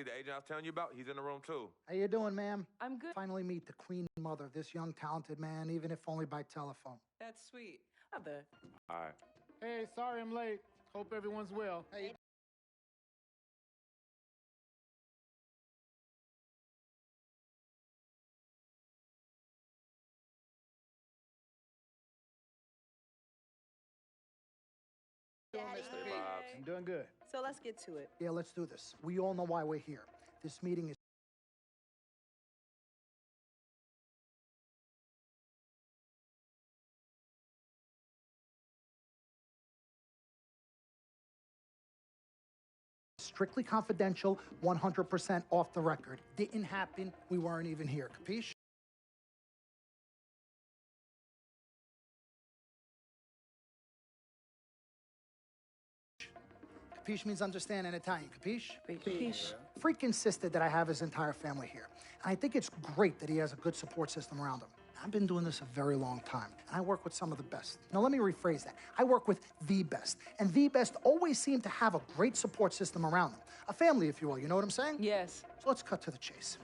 Pagnati, the agent I was telling you about, he's in the room too. How you doing, ma'am? I'm good. Finally meet the queen mother of this young, talented man, even if only by telephone. That's sweet. Mother. All right. Hey, sorry I'm late. Hope everyone's well. Hey. I'm doing good. So let's get to it. Yeah, let's do this. We all know why we're here. This meeting is strictly confidential, 100% off the record. Didn't happen. We weren't even here. Capiche? Capiche means understand in Italian. Capiche? Capiche. Freak insisted that I have his entire family here. And I think it's great that he has a good support system around him. I've been doing this a very long time, and I work with some of the best. Now, let me rephrase that. I work with the best, and the best always seem to have a great support system around them. A family, if you will, you know what I'm saying? Yes. So let's cut to the chase.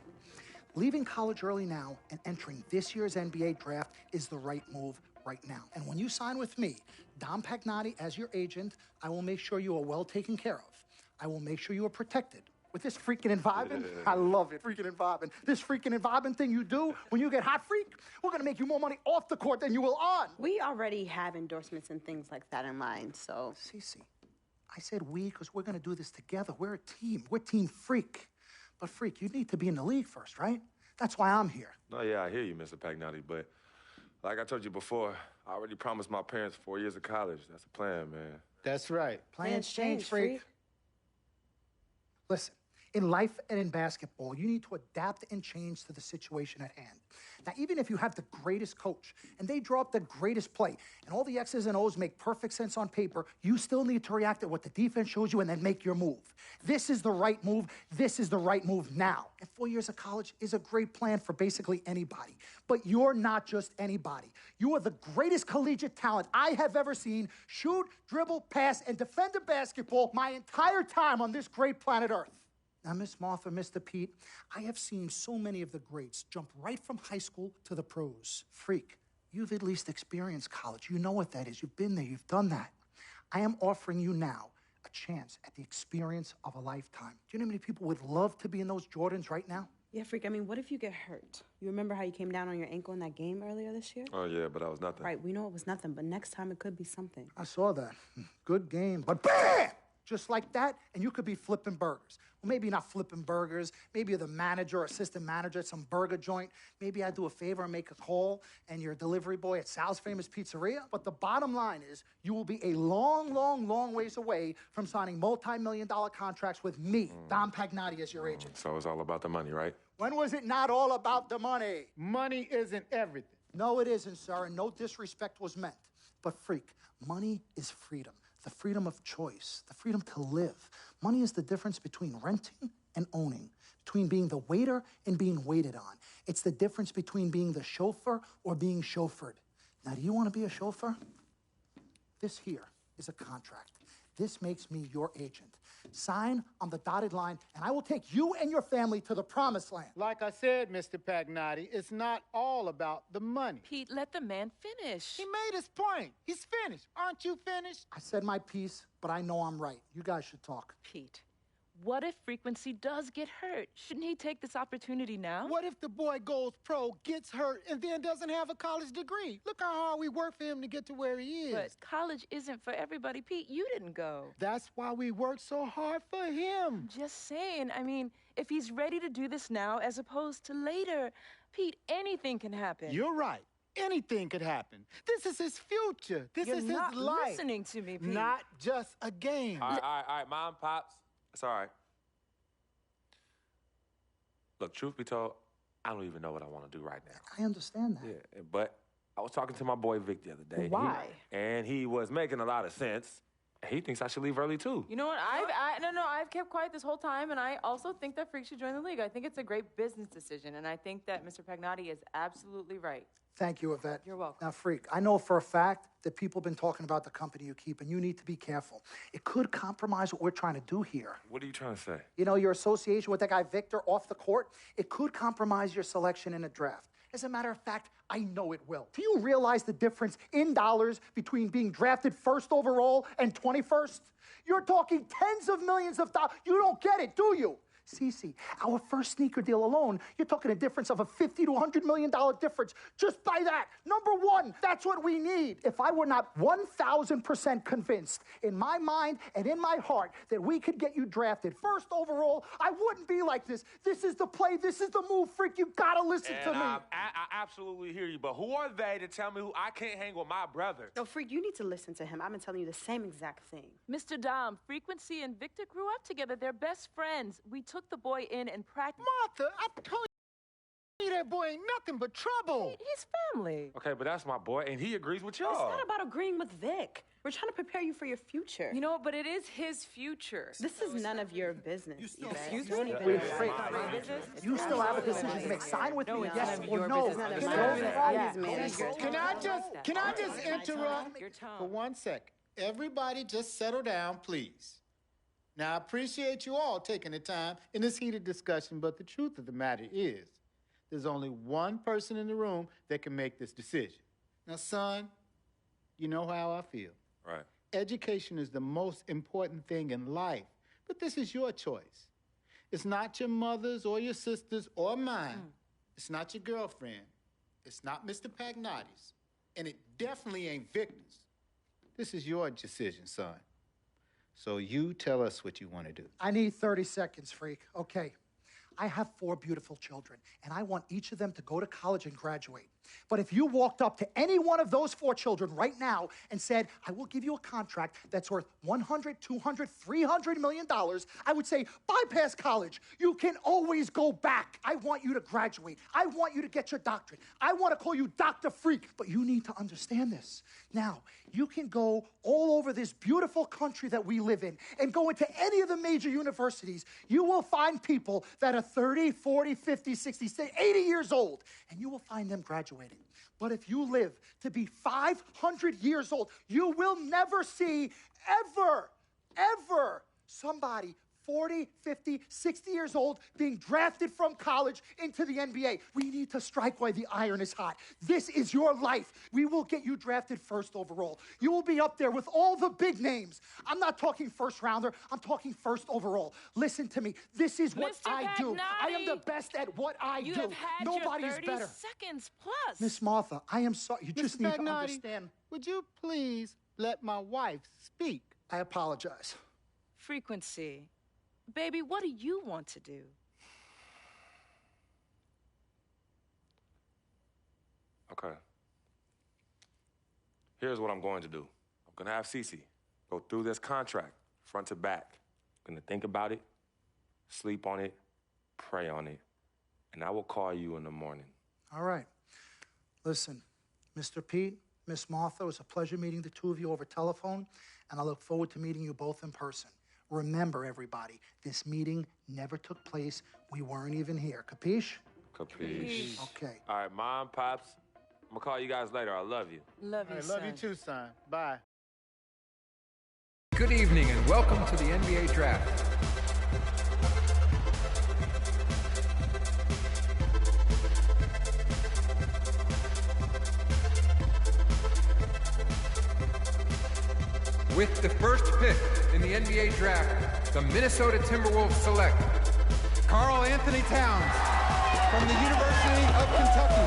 Leaving college early now and entering this year's NBA draft is the right move right now. And when you sign with me, Dom Pagnati, as your agent, I will make sure you are well taken care of. I will make sure you are protected. With this freaking and vibing, I love it, freaking and vibing. This freaking and vibing thing you do when you get hot freak, we're gonna make you more money off the court than you will on. We already have endorsements and things like that in line, so. Cece, I said we because we're gonna do this together. We're a team. We're Team Freak. But Freak, you need to be in the league first, right? That's why I'm here. No, yeah, I hear you, Mr. Pagnati, but like I told you before, I already promised my parents 4 years of college. That's the plan, man. That's right. Plans change, Freak. Listen, in life and in basketball, you need to adapt and change to the situation at hand. Now, even if you have the greatest coach and they draw up the greatest play and all the X's and O's make perfect sense on paper, you still need to react to what the defense shows you and then make your move. This is the right move. This is the right move now. And 4 years of college is a great plan for basically anybody. But you're not just anybody. You are the greatest collegiate talent I have ever seen shoot, dribble, pass, and defend a basketball my entire time on this great planet Earth. Now, Miss Martha, Mr. Pete, I have seen so many of the greats jump right from high school to the pros. Freak, you've at least experienced college. You know what that is. You've been there. You've done that. I am offering you now a chance at the experience of a lifetime. Do you know how many people would love to be in those Jordans right now? Yeah, Freak, I mean, what if you get hurt? You remember how you came down on your ankle in that game earlier this year? Oh, yeah, but that was nothing. Right, we know it was nothing, but next time it could be something. I saw that. Good game. But BAM! Just like that, and you could be flipping burgers. Well, maybe not flipping burgers. Maybe you're the manager or assistant manager at some burger joint. Maybe I do a favor and make a call, and you're a delivery boy at Sal's Famous Pizzeria. But the bottom line is, you will be a long, long, long ways away from signing multi-million-dollar contracts with me, Dom Pagnati, as your agent. So it's all about the money, right? When was it not all about the money? Money isn't everything. No, it isn't, sir, and no disrespect was meant. But Freak, money is freedom. The freedom of choice, the freedom to live. Money is the difference between renting and owning, between being the waiter and being waited on. It's the difference between being the chauffeur or being chauffeured. Now, do you want to be a chauffeur? This here is a contract. This makes me your agent. Sign on the dotted line, and I will take you and your family to the promised land. Like I said, Mr. Pagnati, it's not all about the money. Pete, let the man finish. He made his point. He's finished. Aren't you finished? I said my piece, but I know I'm right. You guys should talk. Pete, what if Frequency does get hurt? Shouldn't he take this opportunity now? What if the boy goes pro, gets hurt, and then doesn't have a college degree? Look how hard we work for him to get to where he is. But college isn't for everybody. Pete, you didn't go. That's why we work so hard for him. Just saying. I mean, if he's ready to do this now as opposed to later, Pete, anything can happen. You're right. Anything could happen. This is his future. This You're is not his life. listening to me, Pete. Not just a game. All right, Mom, Pops. It's all right. Look, truth be told, I don't even know what I want to do right now. I understand that. Yeah, but I was talking to my boy Vic the other day. Why? And he was making a lot of sense. He thinks I should leave early, too. You know what? I've kept quiet this whole time, and I also think that Freak should join the league. I think it's a great business decision, and I think that Mr. Pagnotti is absolutely right. Thank you, Yvette. You're welcome. Now, Freak, I know for a fact that people have been talking about the company you keep, and you need to be careful. It could compromise what we're trying to do here. What are you trying to say? You know, your association with that guy Victor off the court, it could compromise your selection in a draft. As a matter of fact, I know it will. Do you realize the difference in dollars between being drafted first overall and 21st? You're talking tens of millions of dollars. You don't get it, do you? Cece, our first sneaker deal alone, you're talking a difference of a $50 to $100 million difference just by that. Number one, that's what we need. If I were not 1,000% convinced in my mind and in my heart that we could get you drafted first overall, I wouldn't be like this. This is the play. This is the move, Freak. You gotta listen to me. I absolutely hear you, but who are they to tell me who I can't hang with my brother? No, Freak, you need to listen to him. I've been telling you the same exact thing. Mr. Dom, Frequency and Victor grew up together. They're best friends. We took the boy in and practiced. Martha, I told you that boy ain't nothing but trouble. He's family. Okay, but that's my boy, and he agrees with It's y'all. not about agreeing with Vic. We're trying to prepare you for your future. You know, but it is his future. This is none of your business. Excuse Don't me? even Wait, know Freak, why. you still have a decision to make. Sign with me, yes or your no. business. None of Close my the business. file. Yeah, man. Can I just interrupt Your tone. for 1 second? Everybody just settle down, please. Now, I appreciate you all taking the time in this heated discussion, but the truth of the matter is, there's only one person in the room that can make this decision. Now, son, you know how I feel. Right. Education is the most important thing in life, but this is your choice. It's not your mother's or your sister's or mine. It's not your girlfriend. It's not Mr. Pagnotti's. And it definitely ain't Victor's. This is your decision, son. So you tell us what you want to do. I need 30 seconds, Freak. Okay. I have 4 beautiful children, and I want each of them to go to college and graduate. But if you walked up to any one of those 4 children right now and said, I will give you a contract that's worth $100, $200, $300 million, I would say, bypass college. You can always go back. I want you to graduate. I want you to get your doctorate. I want to call you Dr. Freak, but you need to understand this. Now, you can go all over this beautiful country that we live in and go into any of the major universities. You will find people that are 30, 40, 50, 60, 80 years old, and you will find them graduating. But if you live to be 500 years old, you will never see ever somebody 40, 50, 60 years old being drafted from college into the NBA. We need to strike while the iron is hot. This is your life. We will get you drafted first overall. You will be up there with all the big names. I'm not talking first rounder. I'm talking first overall. Listen to me. This is what Mr. I do. I am the Pagnotti, best at what I You do. have had Nobody your is 30 better. seconds plus. Miss Martha, I am sorry. You just Mr. need to Pagnotti, understand. would you please let my wife speak? I apologize. Frequency. Baby, what do you want to do? Okay. Here's what I'm going to do. I'm going to have Cece go through this contract, front to back. I'm going to think about it, sleep on it, pray on it, and I will call you in the morning. All right. Listen, Mr. Pete, Miss Martha, it was a pleasure meeting the two of you over telephone, and I look forward to meeting you both in person. Remember, everybody, this meeting never took place. We weren't even here. Capiche? Capiche. Okay. All right, Mom, Pops, I'm going to call you guys later. I love you. Love you, I son. love you too, son. Bye. Good evening and welcome to the NBA Draft. With the first pick in the NBA Draft, the Minnesota Timberwolves select Karl Anthony Towns from the University of Kentucky.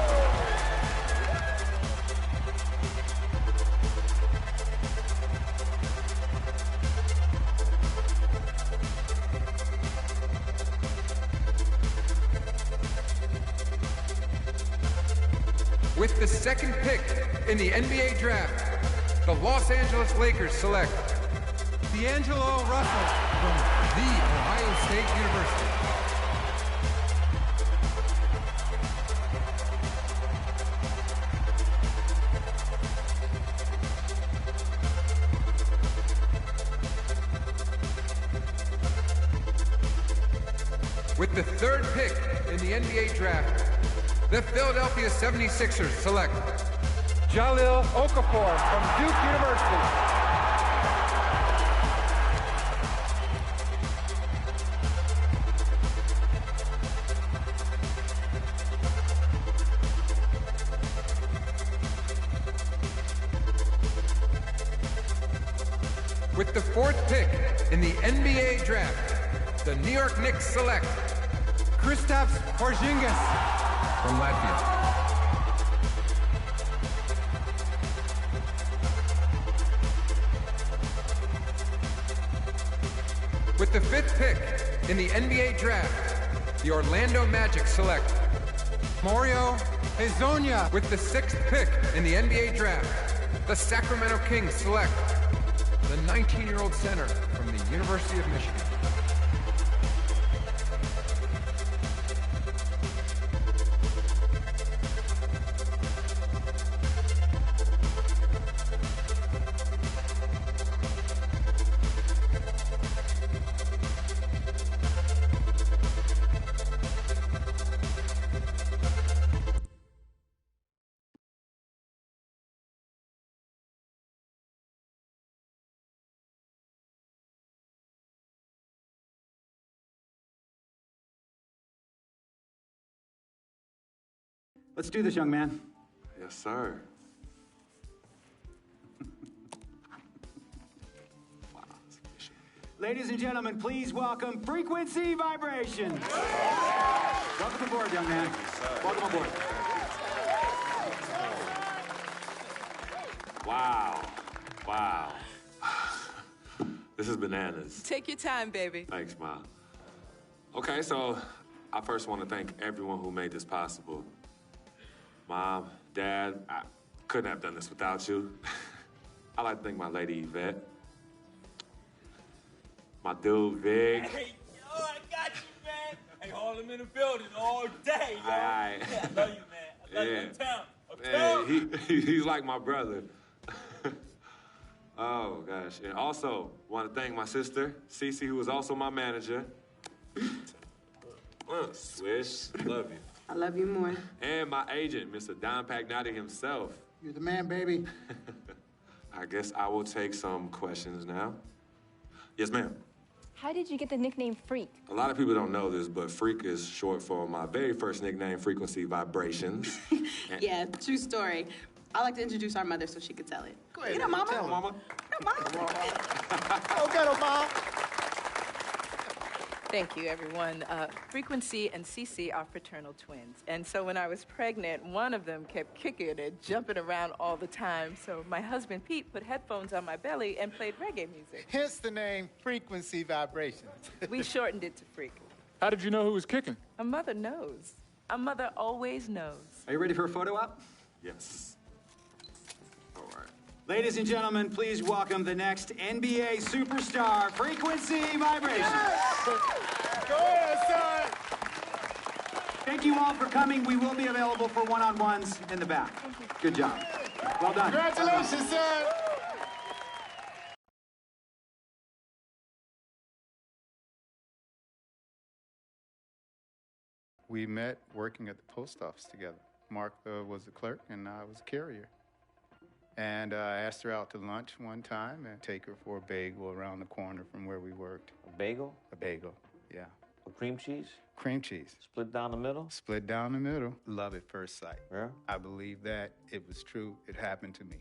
With the second pick in the NBA Draft, the Los Angeles Lakers select D'Angelo Russell from The Ohio State University. With the third pick in the NBA draft, the Philadelphia 76ers select Jahlil Okafor from Duke University. With the fourth pick in the NBA draft, the New York Knicks select Kristaps Porzingis from Latvia. With the fifth pick in the NBA draft, the Orlando Magic select Mario Hezonja. With the sixth pick in the NBA draft, the Sacramento Kings select the 19-year-old center from the University of Michigan. Let's do this, young man. Yes, sir. Ladies and gentlemen, please welcome Frequency Vibration. Welcome aboard, young man. Welcome aboard. Wow. Wow. This is bananas. Take your time, baby. Thanks, Mom. Okay, so I first want to thank everyone who made this possible. Mom, Dad, I couldn't have done this without you. I'd like to thank my lady Yvette, my dude Vic. Hey, yo, I got you, man. Hey, Harlem in the building all day, yo. Aye. Yeah, I love you, man. I love you uptown. Man, he's like my brother. Oh, gosh. And also, want to thank my sister, Cece, who was also my manager. Swish, love you. I love you more. And my agent, Mr. Don Pagnotti himself. You're the man, baby. I guess I will take some questions now. Yes, ma'am. How did you get the nickname Freak? A lot of people don't know this, but Freak is short for my very first nickname, Frequency Vibrations. Yeah, true story. I like to introduce our mother so she could tell it. Go ahead. You know, Mama. Tell her, Mama. No, Mama. Okay, Mom. Thank you, everyone. Frequency and Cece are fraternal twins. And so when I was pregnant, one of them kept kicking and jumping around all the time. So my husband, Pete, put headphones on my belly and played reggae music. Hence the name Frequency Vibrations. We shortened it to Freak. How did you know who was kicking? A mother knows. A mother always knows. Are you ready for a photo op? Yes. All right. Ladies and gentlemen, please welcome the next NBA superstar, Frequency Vibration. Go ahead, son. Thank you all for coming. We will be available for one-on-ones in the back. Good job. Well done. Congratulations, son. We met working at the post office together. Martha was the clerk, and I was a carrier. And I asked her out to lunch one time and take her for a bagel around the corner from where we worked. A bagel? A bagel, yeah. With cream cheese? Cream cheese. Split down the middle? Split down the middle. Love at first sight. Yeah? I believe that it was true. It happened to me.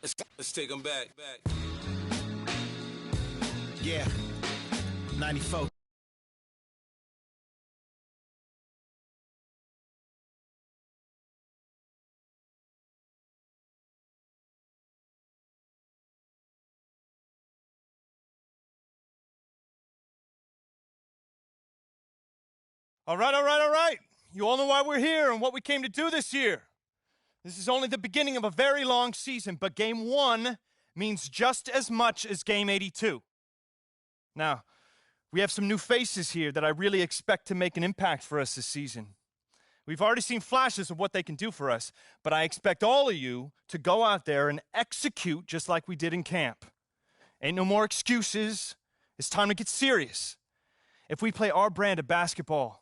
Let's take them back. Yeah, 94. All right. You all know why we're here and what we came to do this year. This is only the beginning of a very long season, but Game 1 means just as much as Game 82. Now, we have some new faces here that I really expect to make an impact for us this season. We've already seen flashes of what they can do for us, but I expect all of you to go out there and execute just like we did in camp. Ain't no more excuses. It's time to get serious. If we play our brand of basketball,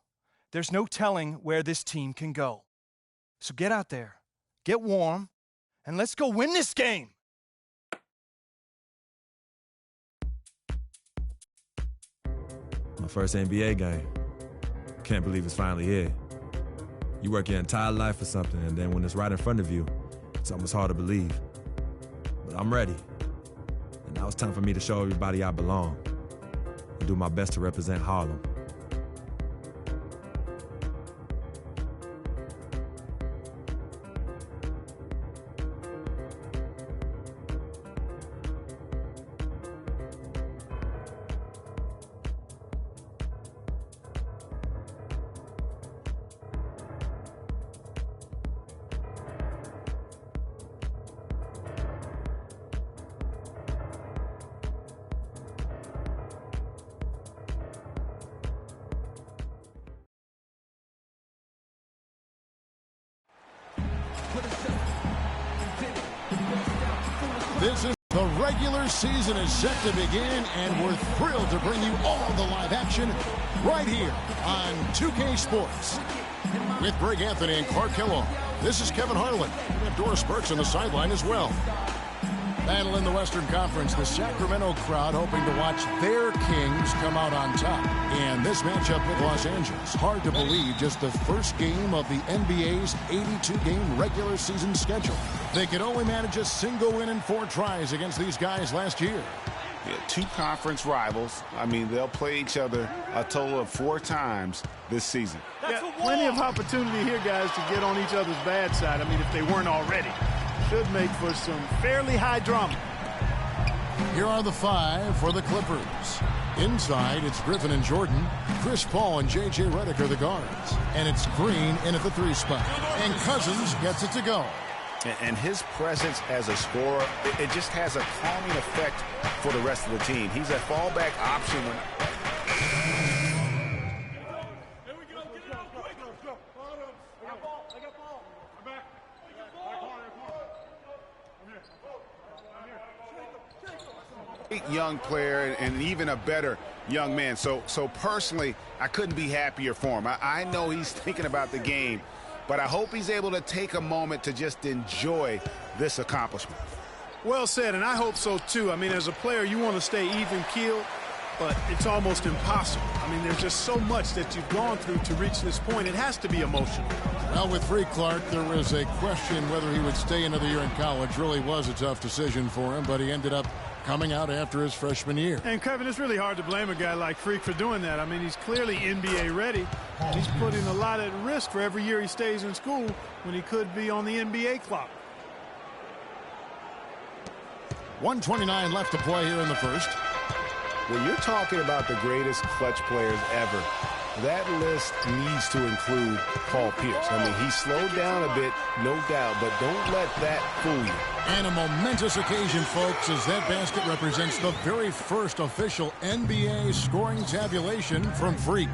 there's no telling where this team can go. So get out there, get warm, and let's go win this game. My first NBA game. Can't believe it's finally here. You work your entire life for something, and then when it's right in front of you, it's almost hard to believe. But I'm ready. And now it's time for me to show everybody I belong and do my best to represent Harlem. This is the regular season is set to begin, and we're thrilled to bring you all the live action right here on 2K Sports. With Greg Anthony and Clark Kellogg, this is Kevin Harlan. We have Doris Burks on the sideline as well. Battle in the Western Conference, the Sacramento crowd hoping to watch their Kings come out on top. And this matchup with Los Angeles, hard to believe, just the first game of the NBA's 82-game regular season schedule. They could only manage a single win in 4 tries against these guys last year. Yeah, 2 conference rivals. I mean, they'll play each other a total of 4 times this season. Yeah, plenty of opportunity here, guys, to get on each other's bad side. I mean, if they weren't already. Should make for some fairly high drama. Here are the 5 for the Clippers. Inside, it's Griffin and Jordan. Chris Paul and J.J. Redick are the guards. And it's Green in at the 3 spot. And Cousins gets it to go. And his presence as a scorer, it just has a calming effect for the rest of the team. He's a fallback option. Young player and even a better young man. So personally, I couldn't be happier for him. I know he's thinking about the game, but I hope he's able to take a moment to just enjoy this accomplishment. Well said, and I hope so too. I mean, as a player, you want to stay even-keeled, but it's almost impossible. I mean, there's just so much that you've gone through to reach this point. It has to be emotional. Well, with Freak Clark, there was a question whether he would stay another year in college. Really was a tough decision for him, but he ended up coming out after his freshman year. And, Kevin, it's really hard to blame a guy like Freak for doing that. I mean, he's clearly NBA ready. He's putting a lot at risk for every year he stays in school when he could be on the NBA clock. 1:29 left to play here in the first. When you're talking about the greatest clutch players ever, that list needs to include Paul Pierce. I mean, he slowed down a bit, no doubt, but don't let that fool you. And a momentous occasion, folks, as that basket represents the very first official NBA scoring tabulation from Freak.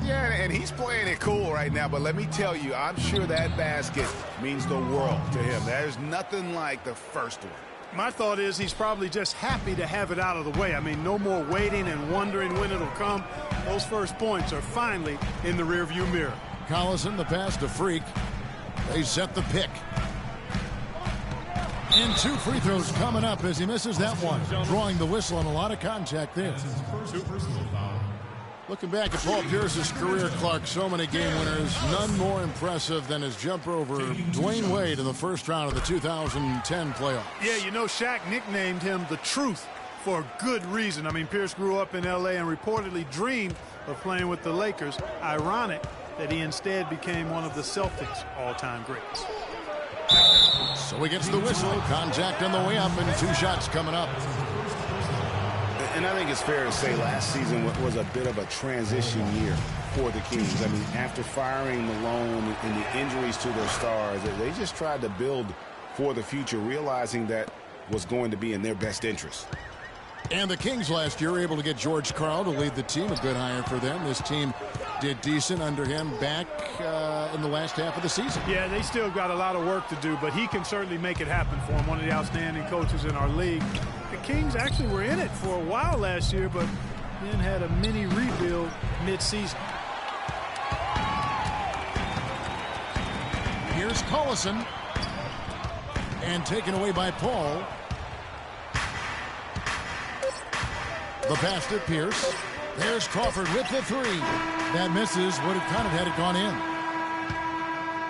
Yeah, and he's playing it cool right now, but let me tell you, I'm sure that basket means the world to him. There's nothing like the first one. My thought is he's probably just happy to have it out of the way. I mean, no more waiting and wondering when it'll come. Those first points are finally in the rearview mirror. Collison, the pass to Freak. They set the pick. And 2 free throws coming up as he misses that one. Drawing the whistle on a lot of contact there. Looking back at Paul Pierce's career, Clark, so many game winners, none more impressive than his jumper over Dwayne Wade in the first round of the 2010 playoffs. Yeah, you know, Shaq nicknamed him the Truth for good reason. I mean, Pierce grew up in L.A. and reportedly dreamed of playing with the Lakers. Ironic that he instead became one of the Celtics' all-time greats. So he gets the whistle, contact on the way up, and 2 shots coming up. And I think it's fair to say last season was a bit of a transition year for the Kings. I mean, after firing Malone and the injuries to their stars, they just tried to build for the future, realizing that was going to be in their best interest. And the Kings last year were able to get George Karl to lead the team, a good hire for them. This team did decent under him back in the last half of the season. Yeah, they still got a lot of work to do, but he can certainly make it happen for him, one of the outstanding coaches in our league. The Kings actually were in it for a while last year, but then had a mini rebuild mid-season. Here's Collison. And taken away by Paul. The pass to Pierce. There's Crawford with the 3. That misses. Would have kind of had it gone in.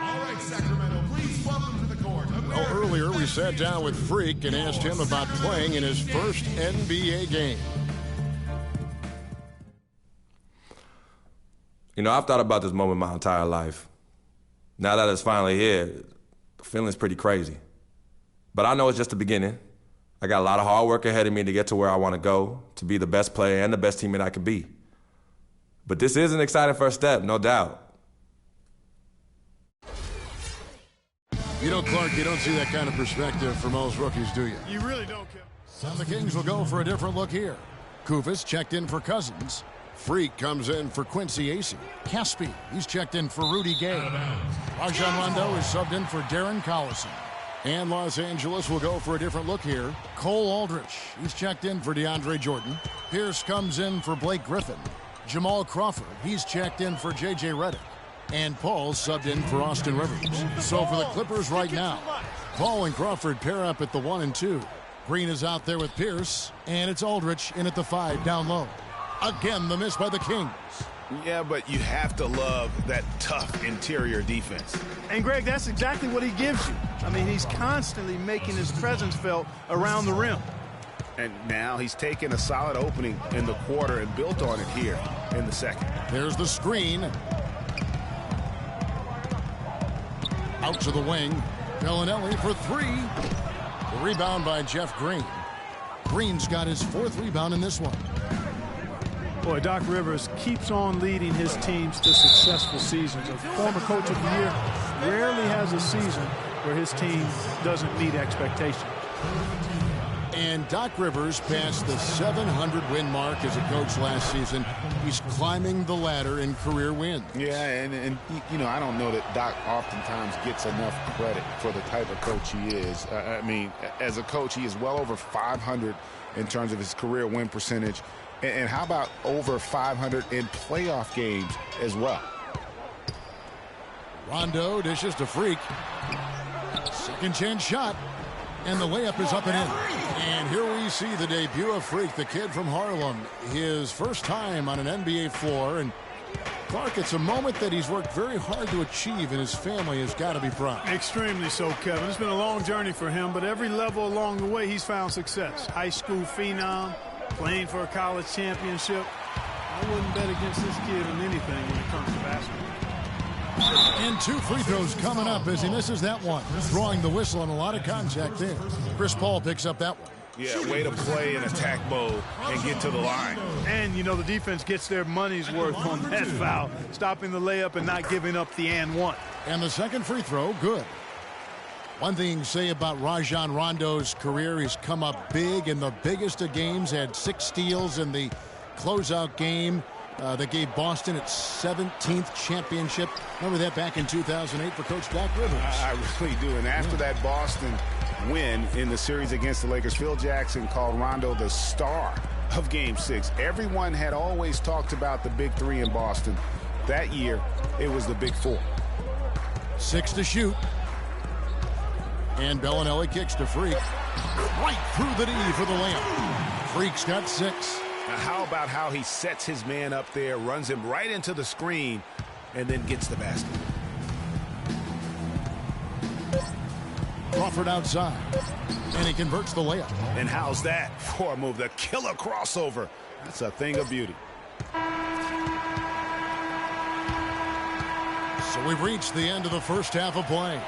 All right, Sacramento, please welcome to the court. Well, earlier we sat down with Freak and asked him about playing in his first NBA game. You know, I've thought about this moment my entire life. Now that it's finally here, the feeling's pretty crazy. But I know it's just the beginning. I got a lot of hard work ahead of me to get to where I want to go, to be the best player and the best teammate I can be. But this is an exciting first step, no doubt. You know, Clark, you don't see that kind of perspective for most rookies, do you? You really don't, Kevin. And the Kings will go for a different look here. Kufis checked in for Cousins. Freak comes in for Quincy Acey. Caspi, he's checked in for Rudy Gay. Rajon Rondo is subbed in for Darren Collison. And Los Angeles will go for a different look here. Cole Aldrich, he's checked in for DeAndre Jordan. Pierce comes in for Blake Griffin. Jamal Crawford, he's checked in for J.J. Redick. And Paul subbed in for Austin Rivers. So for the Clippers right now, Paul and Crawford pair up at the 1 and 2. Green is out there with Pierce, and it's Aldrich in at the 5 down low. Again, the miss by the Kings. Yeah, but you have to love that tough interior defense. And, Greg, that's exactly what he gives you. I mean, he's constantly making his presence felt around the rim. And now he's taken a solid opening in the quarter and built on it here in the second. There's the screen. Out to the wing. Bellinelli for 3. The rebound by Jeff Green. Green's got his 4th rebound in this one. Boy, Doc Rivers keeps on leading his teams to successful seasons. A former coach of the year rarely has a season where his team doesn't meet expectations. And Doc Rivers passed the 700-win mark as a coach last season. He's climbing the ladder in career wins. Yeah, and you know, I don't know that Doc oftentimes gets enough credit for the type of coach he is. I mean, as a coach, he is well over 500 in terms of his career win percentage. And how about over 500 in playoff games as well? Rondo dishes to Freak. Second chance shot. And the layup is up and in. And here we see the debut of Freak, the kid from Harlem. His first time on an NBA floor. And Clark, it's a moment that he's worked very hard to achieve, and his family has got to be proud. Extremely so, Kevin. It's been a long journey for him, but every level along the way, he's found success. High school phenom, playing for a college championship. I wouldn't bet against this kid in anything when it comes to basketball. And 2 free throws coming up as he misses that one. Throwing the whistle and a lot of contact there. Chris Paul picks up that one. Yeah, way to play in attack mode and get to the line. And, you know, the defense gets their money's worth on that foul, stopping the layup and not giving up the and one. And the second free throw, good. One thing you can say about Rajon Rondo's career, he's come up big in the biggest of games, had 6 steals in the closeout game that gave Boston its 17th championship. Remember that back in 2008 for Coach Doc Rivers? I really do. And after that Boston win in the series against the Lakers, Phil Jackson called Rondo the star of Game 6. Everyone had always talked about the big 3 in Boston. That year, it was the big 4. 6 to shoot. And Bellinelli kicks to Freak. Right through the D for the layup. Freak's got 6. Now, how about how he sets his man up there, runs him right into the screen, and then gets the basket? Crawford outside, and he converts the layup. And how's that for a move? The killer crossover. That's a thing of beauty. So we've reached the end of the first half of play.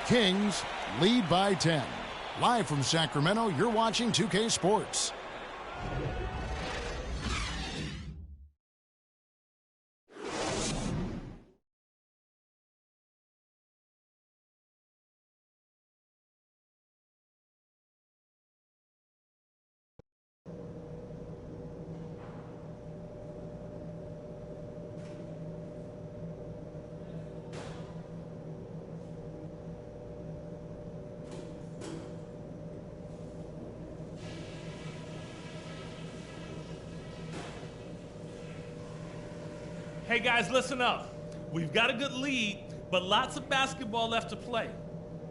Kings lead by 10. Live from Sacramento, you're watching 2K Sports. Hey guys, listen up. We've got a good lead, but lots of basketball left to play.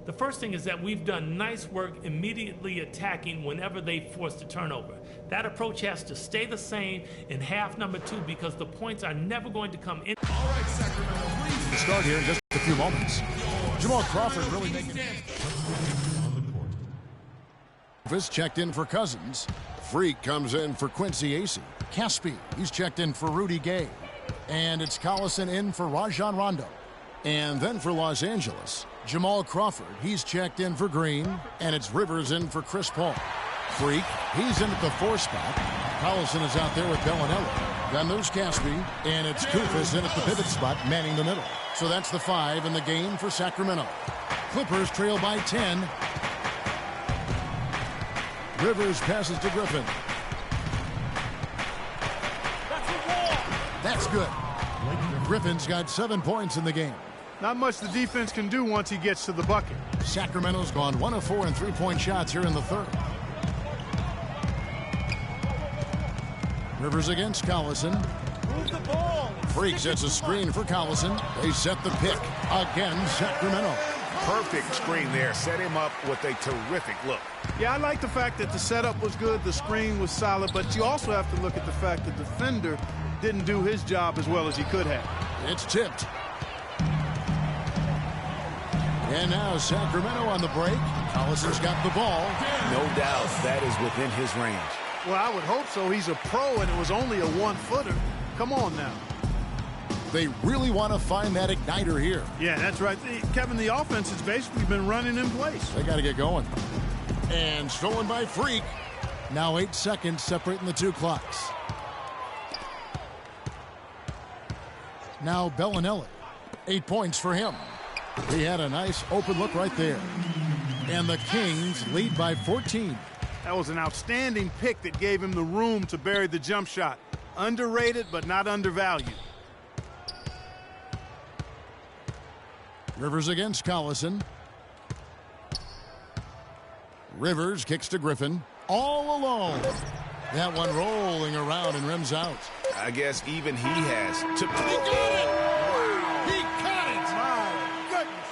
The first thing is that we've done nice work immediately attacking whenever they force a turnover. That approach has to stay the same in half number 2 because the points are never going to come in. All right, Sacramento, please. We'll start here in just a few moments. Jamal Crawford really making Davis checked in for Cousins. Freak comes in for Quincy Acey. Caspi, he's checked in for Rudy Gay. And it's Collison in for Rajon Rondo. And then for Los Angeles, Jamal Crawford, he's checked in for Green. And it's Rivers in for Chris Paul. Freak, he's in at the 4 spot. Collison is out there with Bellinelli. Then there's Caspi, and it's Kufis in at the pivot spot, manning the middle. So that's the 5 in the game for Sacramento. Clippers trail by 10. Rivers passes to Griffin. That's good. Griffin's got 7 points in the game. Not much the defense can do once he gets to the bucket. Sacramento's gone 1 of 4 in 3-point shots here in the third. Rivers against Collison. Move the ball. Freak sets a screen for Collison. They set the pick. Again, Sacramento. Perfect screen there. Set him up with a terrific look. Yeah, I like the fact that the setup was good, the screen was solid, but you also have to look at the fact that the defender didn't do his job as well as he could have. It's tipped. And now Sacramento on the break. Collison's got the ball. No doubt that is within his range. Well, I would hope so. He's a pro, and it was only a 1-footer. Come on now. They really want to find that igniter here. Yeah, that's right. Kevin, the offense has basically been running in place. They got to get going. And stolen by Freak. Now 8 seconds separating the 2 clocks. Now Bellinelli. 8 points for him. He had a nice open look right there. And the Kings lead by 14. That was an outstanding pick that gave him the room to bury the jump shot. Underrated, but not undervalued. Rivers against Collison. Rivers kicks to Griffin. All alone. That one rolling around and rims out. I guess even he has to. He got it! Wow! He got it! My goodness.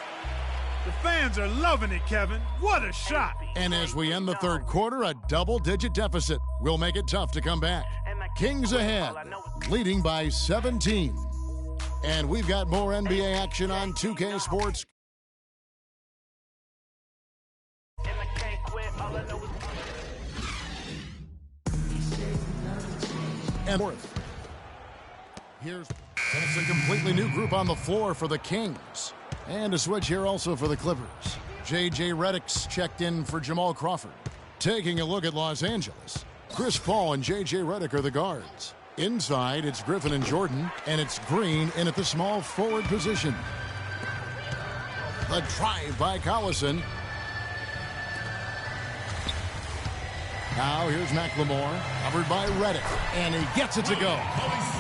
The fans are loving it, Kevin. What a shot. And as we end the third quarter, a double-digit deficit will make it tough to come back. Kings ahead, leading by 17. And we've got more NBA action on 2K Sports. And fourth. And it's a completely new group on the floor for the Kings. And a switch here also for the Clippers. J.J. Redick's checked in for Jamal Crawford. Taking a look at Los Angeles. Chris Paul and J.J. Redick are the guards. Inside, it's Griffin and Jordan, and it's Green in at the small forward position. The drive by Collison. Now here's McLemore, covered by Redick, and he gets it to go.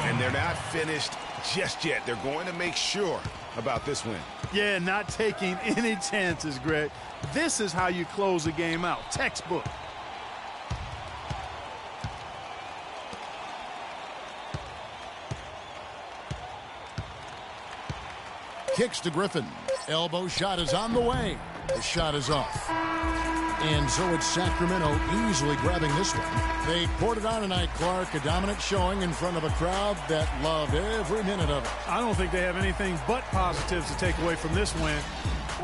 And they're not finished just yet. They're going to make sure about this win. Yeah, not taking any chances, Greg. This is how you close a game out. Textbook. Kicks to Griffin. Elbow shot is on the way. The shot is off. And so it's Sacramento easily grabbing this one. They poured it on tonight, Clark. A dominant showing in front of a crowd that loved every minute of it. I don't think they have anything but positives to take away from this win.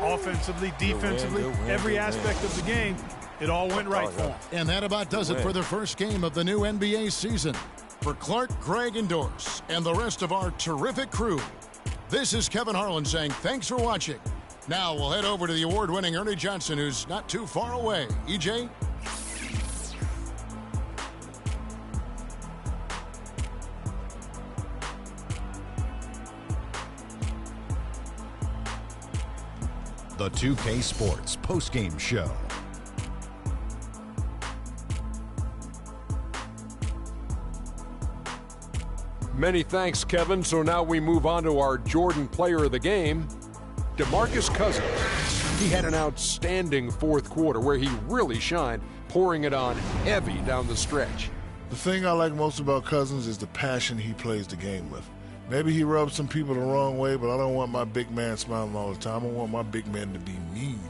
Offensively, defensively, every aspect of the game, it all went right for them. And that about does it for the first game of the new NBA season. For Clark, Greg, and Dorse, and the rest of our terrific crew, this is Kevin Harlan saying thanks for watching. Now we'll head over to the award-winning Ernie Johnson, who's not too far away. EJ? The 2K Sports postgame show. Many thanks, Kevin. So now we move on to our Jordan player of the game, DeMarcus Cousins. He had an outstanding fourth quarter where he really shined, pouring it on heavy down the stretch. The thing I like most about Cousins is the passion he plays the game with. Maybe he rubs some people the wrong way, but I don't want my big man smiling all the time. I want my big man to be mean.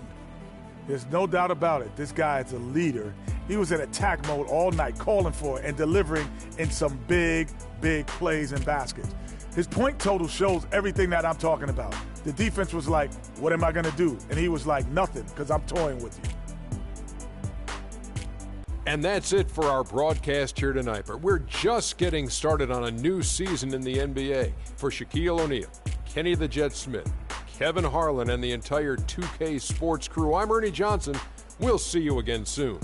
There's no doubt about it. This guy is a leader. He was in attack mode all night, calling for it and delivering in some big, big plays and baskets. His point total shows everything that I'm talking about. The defense was like, what am I going to do? And he was like, nothing, because I'm toying with you. And that's it for our broadcast here tonight. But we're just getting started on a new season in the NBA. For Shaquille O'Neal, Kenny the Jet Smith, Kevin Harlan, and the entire 2K Sports crew, I'm Ernie Johnson. We'll see you again soon.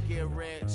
Get rich.